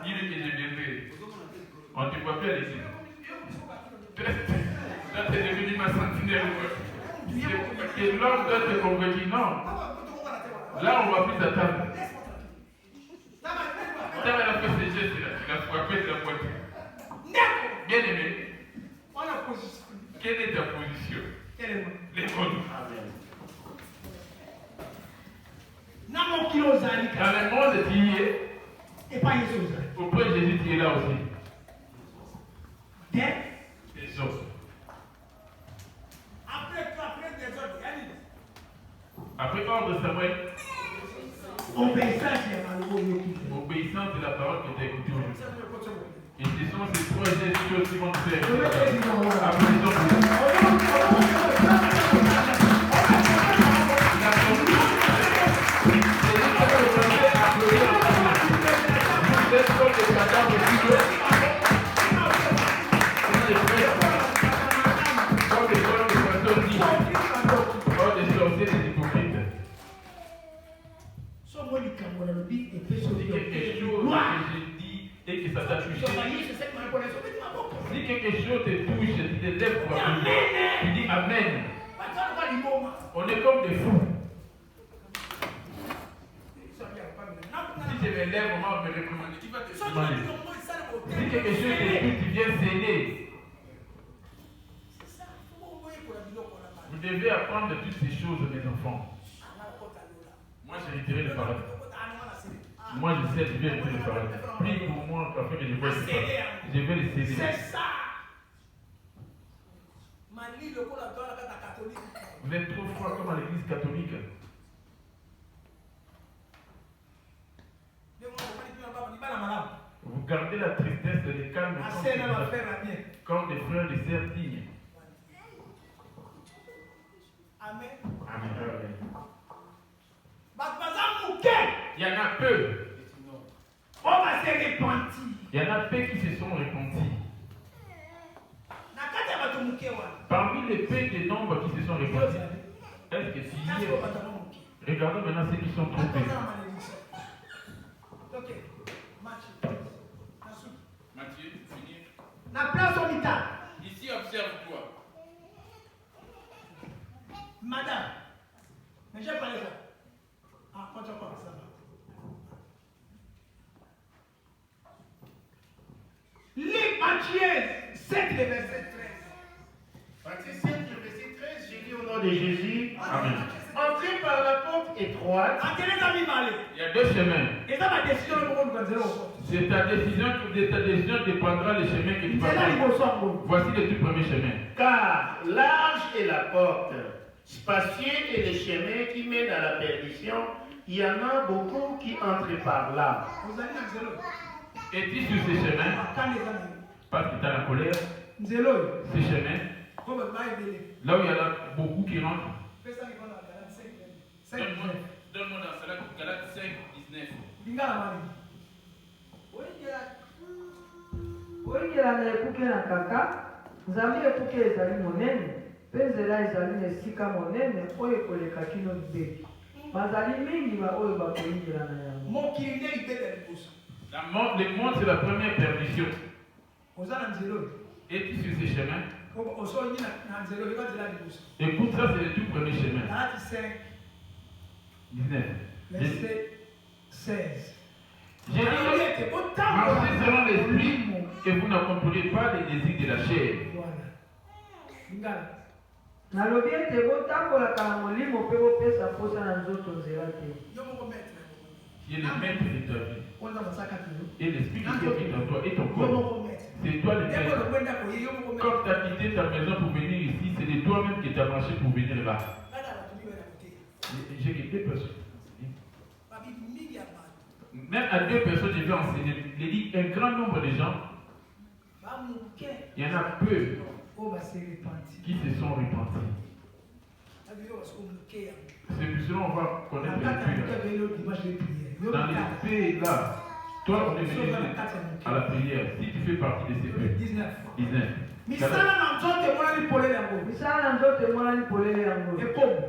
dis-lui que j'ai bien fait. On ne te voit plus à l'équipe. Là, tu es devenu ma sentinelle. Que l'homme doit te convaincre. Non. Là, on va plus t'attendre. Tu as fait ces gestes-là. Tu l'as frappé de la poitrine. Bien aimé. Quelle est ta position? Les bonnes. Dans le monde, tu y es. Auprès de Jésus, tu es là aussi. Des autres. Après ordre de Samuel, obéissance de la parole que tu as écoutée aujourd'hui. Et ce sont ces trois gestes qui vont te faire. Et que ça t'a touché. Si quelque chose te touche, tu te lèves pour tu dis Amen. On est comme des fous. Si je me lève, on va me recommander. Qui va te demander? Si quelque chose te touche, tu viens s'aider. Vous devez apprendre de toutes ces choses, mes enfants. Moi, j'ai retiré le paradis. Moi, je sais, je vais retirer le paradis. Prie pour moi, afin que je vois le paradis. Je vais le céder. C'est ça. Vous êtes trop froid comme à l'église catholique. Vous gardez la tristesse et le calme comme des frères et des sœurs dignes. Amen. Amen. Il y en a peu. On va se repentir. Il y en a peu qui se sont repentis. Parmi les peu de nombres qui se sont repentis, est-ce que tu y es? Regardons maintenant ceux qui sont trompés. Mathieu, finir. La place au mitard. Ici, observe-toi. Madame, mais j'ai parlé ça. Ah, quand tu as parlé ça. Lis Matthieu 7, le verset 13. Matthieu 7, le verset 13, j'ai lu au nom de Jésus. Amen. Entrez par la porte étroite. Il y a deux chemins. C'est ta décision dépendra des chemins que tu vas prendre. Voici le tout premier chemin. Car large est la porte, spacieux est le chemin qui mène à la perdition. Il y en a beaucoup qui entrent par là. Es-tu sur ce chemin? Parce que tu as la colère. Ce chemin. Là où il y en a beaucoup qui rentrent. Donne-moi dans Galates 5, 19. oyingela na ekuke na kaka nzambe ekuke ezali monene mpe nzela ezali na esika monene oyo ekoleka kino libeki bazali mingi oyo bakoyingela na yango. Le monde, c'est la première perdition. Es-tu sur ce chemin? Écoute, ça c'est le tout premier chemin. 19. Verset 16. J'ai dit, marchez selon l'esprit et vous n'accomplirez pas les désirs de la chair. nalobi ete botambolaka na molimo mpe bopesa mposa na nzoto nzela te. Il est le maître de ta vie. Et l'esprit qui habite en toi et ton corps. C'est toi le maître. Quand tu as quitté ta maison pour venir ici, c'est de toi-même qui t'as marché pour venir là. J'ai quitté personne. Même à 2 personnes, je vais enseigner. Il dit un grand nombre de gens, il y en a peu qui se sont repentis. C'est pour cela qu'on va connaître les peu. Dans les pays là, toi on est venu à la prière. Si tu fais partie de ces peu, 19. misala na nzoto emonani polele yango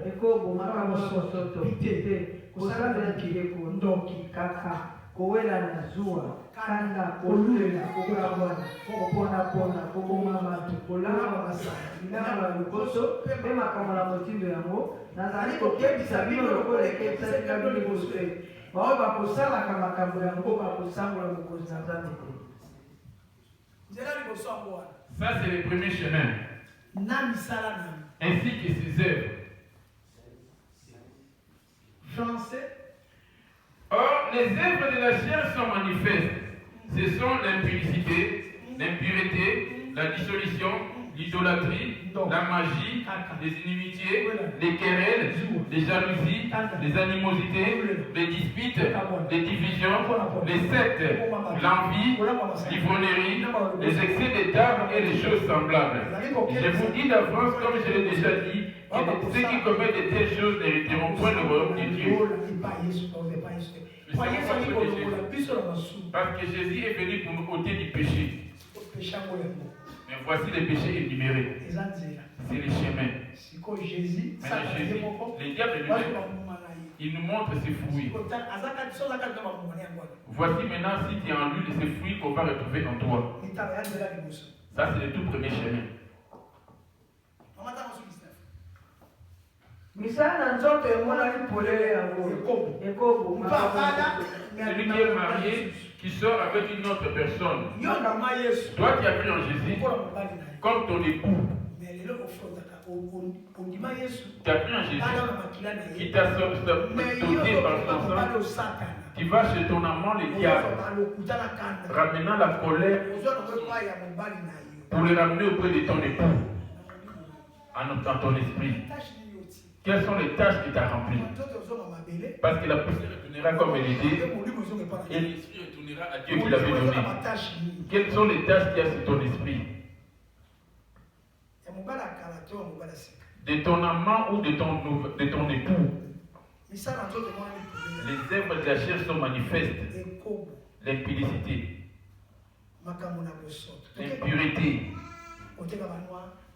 ekobo makambo sosoto te kosambela kileko ndoki kaka kowela na zuwa kanda kolulela koponapona koboma bato kolanga masala bilanga na lokoso mpe makambo na motindo yango nazali kokebisa bino lokola ekebisaki bino liboso te bao bakosalaka makambo yango bakosangola mokonzi na nzambe te. Ça, c'est le premier chemin. Ainsi que ses œuvres. Or, les œuvres de la chair sont manifestes. Ce sont l'impudicité, l'impureté, la dissolution, l'idolâtrie, la magie, les inimitiés, les querelles, les jalousies, les animosités, les disputes, les divisions, les sectes, l'envie, l'ivrognerie, les excès de table et les choses semblables. Je vous dis d'avance, comme je l'ai déjà dit, que ceux qui commettent de telles choses n'hériteront point le royaume de Dieu. Parce que Jésus est venu pour nous ôter du péché. Mais voici les péchés énumérés. C'est les chemins. Maintenant Jésus, le diable lui-même, il nous montre ses fruits. Voici maintenant si tu es en lui ces fruits qu'on va retrouver en toi. Ça c'est le tout premier chemin. misala na nzoto emonani polele yango ekobo celui qui est marié, qui sort avec une autre personne. Toi qui as cru en Jésus, comme ton époux. Tu as cru en Jésus, qui t'a sauvé par son sang. Tu vas chez ton amant le diable, ramenant la colère pour le ramener auprès de ton époux, dans ton esprit. Quelles sont les tâches que tu as remplies? Parce que la poussière retournera comme elle était et l'esprit retournera à Dieu qui l'avait donné. Quelles sont les tâches qu'il y a sur ton esprit? De ton amant ou de ton époux? Les œuvres de la chair sont manifestes. L'impudicité, l'impureté,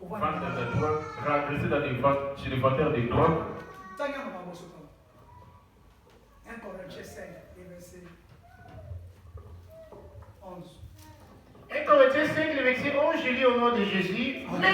vendre de la drogue, rester chez les vendeurs de drogue. 1 Corinthiens 5, verset 11. 1 Corinthiens 5, le verset 11, je lis au nom de Jésus. Mais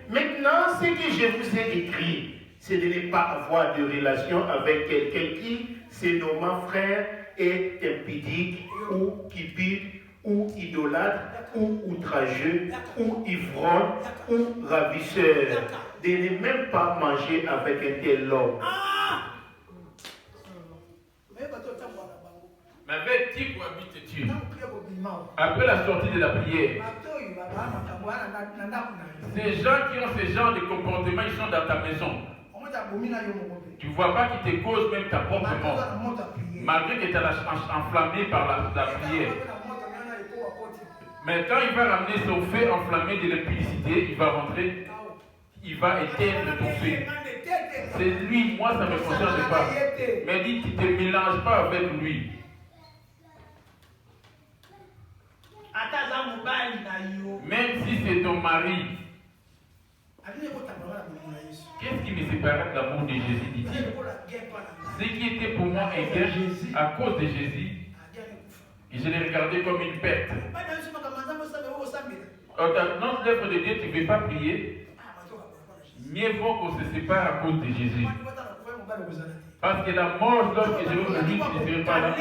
maintenant, ce que je vous ai écrit, c'est de ne pas avoir de relation avec quelqu'un qui, se nommant frère, est impudique ou cupide ou idolâtre ou outrageux ou ivrogne ou ravisseur. De ne même pas manger avec un tel homme. Mais avec qui cohabites-tu? Après la sortie de la prière. Ces gens qui ont ce genre de comportement, ils sont dans ta maison. Tu ne vois pas qu'ils te causent même ta propre mort. Malgré que tu es enflammé par la prière. Mais quand il va ramener son feu enflammé de l'impudicité, il va rentrer, il va éteindre ton feu. C'est lui, moi ça ne me concerne pas. Mais dit, tu ne te mélanges pas avec lui. Même si c'est ton mari. Qu'est-ce qui me séparait de l'amour de Jésus, dit-il? Ce qui était pour moi un gain à cause de Jésus, et je l'ai regardé comme une perte. Dans l'œuvre de Dieu, tu ne veux pas prier. Mieux vaut qu'on se sépare à cause de Jésus. Parce que la mort, lorsque je vais mourir, tu ne serais pas là.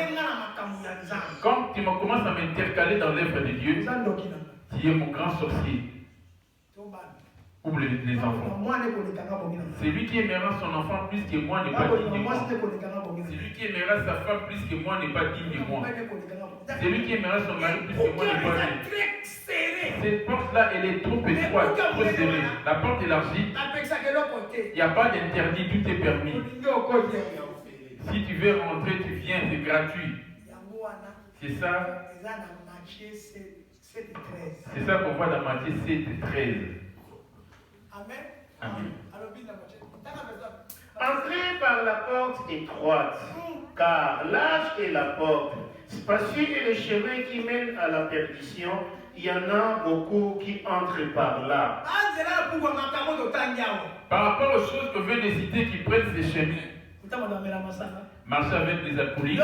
Quand tu commences à m'intercaler dans l'œuvre de Dieu, tu es mon grand sorcier. Ouvre les enfants. C'est lui qui aimera son enfant plus que moi n'est pas digne de moi. C'est lui qui aimera sa femme plus que moi n'est pas digne de moi. C'est lui qui aimera son mari plus que moi n'est pas digne. Cette porte-là, elle est trop étroite, trop serrée. La porte élargie, il n'y a pas d'interdit, tout est permis. Si tu veux rentrer, tu viens, c'est gratuit. C'est ça. C'est ça qu'on voit dans Matthieu 7 et 13. Amen. Entrez par la porte étroite, car large est la porte, spacieux est le chemin qui mène à la perdition. Il y en a beaucoup qui entrent par là. Par rapport aux choses que je viens de citer qui prennent ces chemins, marcher avec les alcooliques,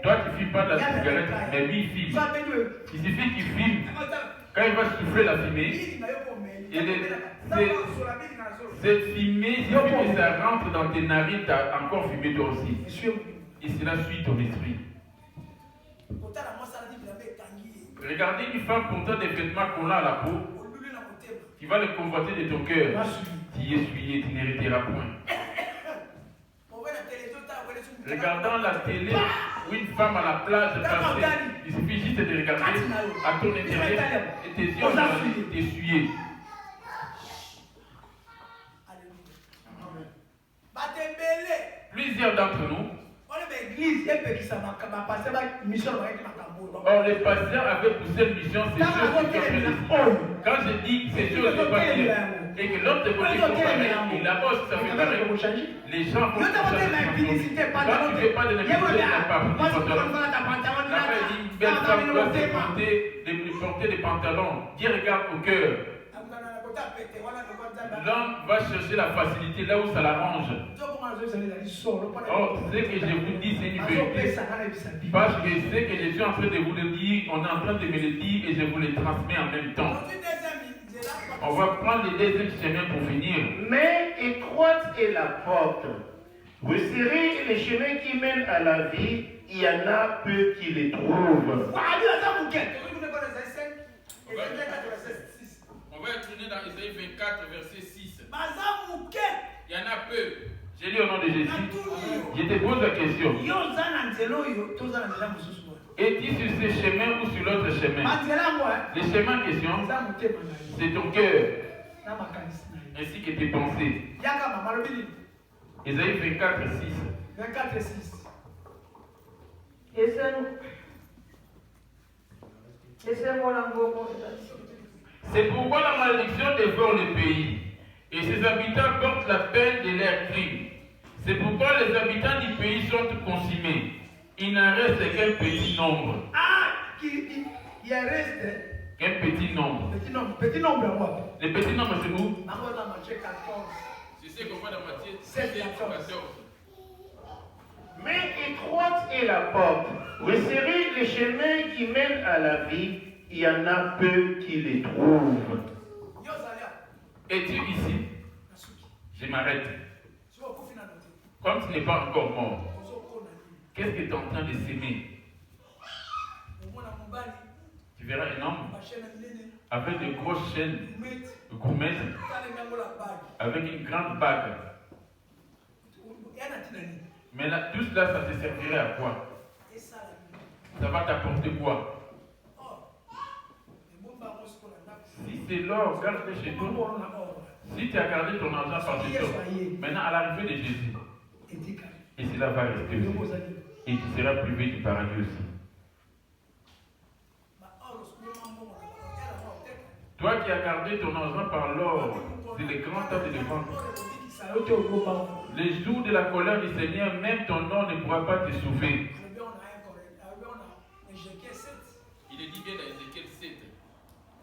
toi tu ne fumes pas de la cigarette, mais lui il fume. Il suffit qu'il fume. Quand il va souffler la fumée, cette fumée, si ça rentre dans tes narines, tu as encore fumé toi aussi. Et cela suit ton esprit. Regardez une femme portant des vêtements qu'on a à la peau, tu vas le convoiter de ton cœur. Tu y es souillé, tu n'hériteras point. Regardant la télé ou une femme à la plage passer, il suffit juste de regarder à ton intérieur et tes yeux vont t'essuyer. Plusieurs d'entre nous, or les pasteurs avaient poussé une mission, ces choses qui sont faites. Quand je dis ces choses ne sont pas dire, et que l'autre de côté sont pareils, et la hausse ça fait pareil, les gens vont changer. Quand tu ne fais pas de l'immunité, tu n'as pas une belle femme doit se porter des pantalons. Dieu regarde au cœur. L'homme va chercher la facilité là où ça l'arrange. Oh, ce que je vous dis, c'est une vérité. Parce que ce que je suis en train de vous le dire, on est en train de me le dire et je vous le transmets en même temps. On va prendre le deuxième chemin pour finir. Mais étroite est la porte. Resserré est le chemin qui mène à la vie. Il y en a peu qui les trouvent. On va retourner dans Isaïe 24, verset 6. Il y en a peu. J'ai dit au nom de Jésus. Je te pose la question. Es-tu sur ce chemin ou sur l'autre chemin? Le chemin en question, c'est ton cœur, ainsi que tes pensées. Isaïe 24, 6. C'est pourquoi la malédiction dévore le pays, et ses habitants portent la peine de leurs crimes. C'est pourquoi les habitants du pays sont consumés. Il n'en reste qu'un petit nombre. Il reste qu'un petit nombre. Petit nombre, moi. Le petit nombre, c'est où? Dans Matthieu 14. C'est ce qu'on voit dans Matthieu 7, 14. Mais étroite est la porte, resserré les chemins qui mènent à la vie, il y en a peu qui les trouvent. Es-tu ici? Je m'arrête. Comme tu n'es pas encore mort, qu'est-ce que tu es en train de s'aimer? Tu verras un homme avec de grosses chaînes, de goumettes, avec une grande bague. Mais là, tout cela, ça te servirait à quoi? Ça va t'apporter quoi? Si c'est l'or, garde-le chez toi. Si tu as gardé ton argent par chez toi, maintenant à l'arrivée de Jésus, et cela va rester aussi. Et tu seras privé du paradis aussi. Toi qui as gardé ton argent par l'or, c'est le grand tas de vendre. Les jours de la colère du Seigneur, même ton or ne pourra pas te sauver. Il est dit bien dans Ézéchiel 7.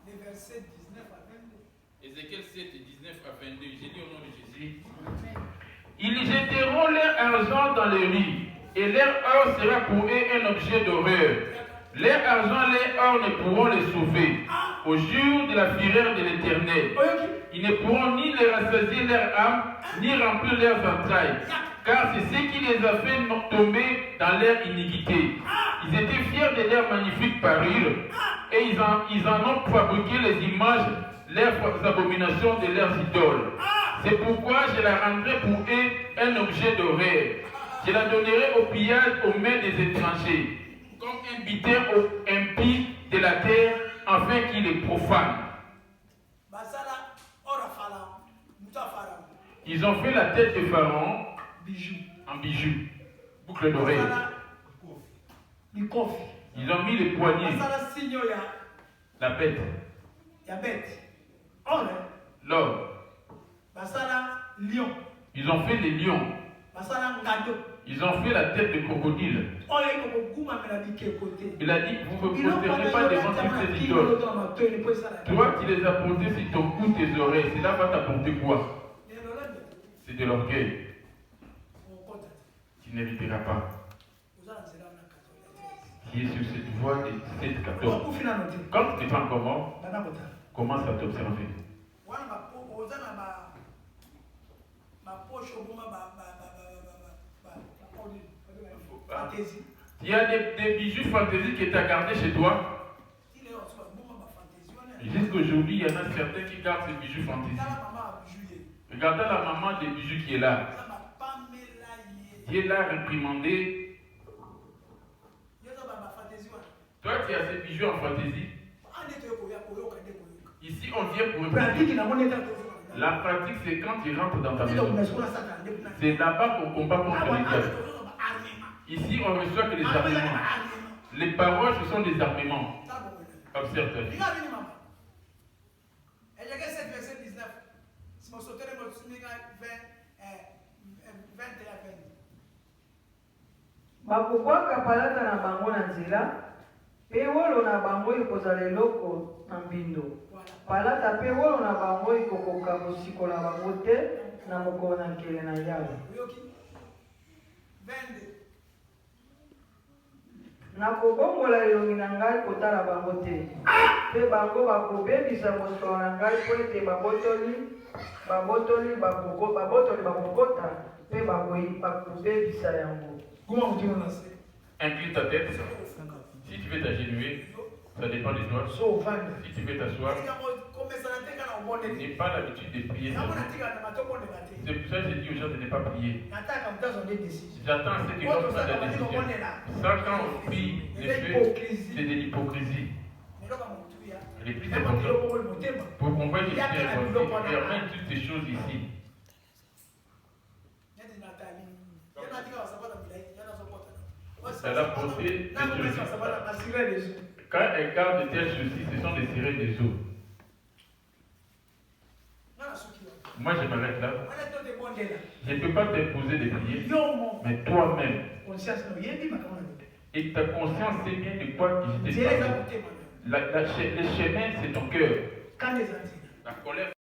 Les versets 19 à 22. Ézéchiel 7, 19 à 22. J'ai dit au nom de Jésus. Ils jetteront leur argent dans les rues, et leur or sera pour eux un objet d'horreur. Leur argent, leur or ne pourront les sauver. Au jour de la fureur de l'Éternel, ils ne pourront ni les rassasier leur âme, ni remplir leurs entrailles. car c'est ce qui les a fait tomber dans leur iniquité. Ils étaient fiers de leur magnifique parure et ils en ont fabriqué les images, leurs abominations de leurs idoles. C'est pourquoi je la rendrai pour eux un objet d'horreur. Je la donnerai au pillage aux mains des étrangers, comme un butin impie de la terre, afin qu'il les profane. Ils ont fait la tête de Pharaon en bijoux, boucle d'oreille. Ils ont mis les poignets, la bête, l'homme. Ils ont fait les lions. Ils ont fait la tête de crocodile. Il a dit, vous ne vous prosternez pas devant toutes ces idoles. Toi qui les as portés sur ton cou, tes oreilles, cela va t'apporter quoi? C'est de l'orgueil. Tu n'hériteras pas. Qui est sur cette voie de 7-14. Quand tu n'es pas encore mort, commence à t'observer. Il y a des bijoux fantaisie que tu as gardés chez toi. Jusqu'aujourd'hui, il y en a certains qui gardent ces bijoux fantaisie. Regardez la maman des bijoux qui est là. Dieu l'a réprimandé. Toi, tu as ces bijoux en fantaisie. Ici, on vient pour écouter. La pratique, c'est quand tu rentres dans ta maison. C'est là-bas qu'on combat contre les diables. Ici, on ne reçoit que les armements. Les paroles, ce sont des armements. Observe ta vie. bakobwaka palata na bango na nzela mpe wolo na bango ekozala eloko na mbindo. Palata mpe wolo na bango ekokoka kosikola bango te na mokolo na nkele na Yawe. Nakobongola elongi na ngai kotala bango te, mpe bango bakobebisa mosolo na ngai mpo ete babotoli bakokota mpe bakobebisa yango. Incline ta tête. Si tu veux t'agenouiller, ça dépend de toi. Si tu veux t'asseoir, n'ai pas l'habitude de prier. C'est pour ça que j'ai dit aux gens de ne pas prier. J'attends à ce qu'ils vont prendre la décision. Ça, quand on prie, c'est de l'hypocrisie. Le plus important, pour qu'on voie que tu es réconcilié, permet toutes ces choses ici. Elle a porté des choses. Quand elle garde de telles choses, ce sont des sirènes des eaux. Moi, je m'arrête là. Je ne peux pas t'imposer des prières, mais toi-même. Et ta conscience sait bien de quoi il t'est parlé. Le chemin, c'est ton cœur. La colère.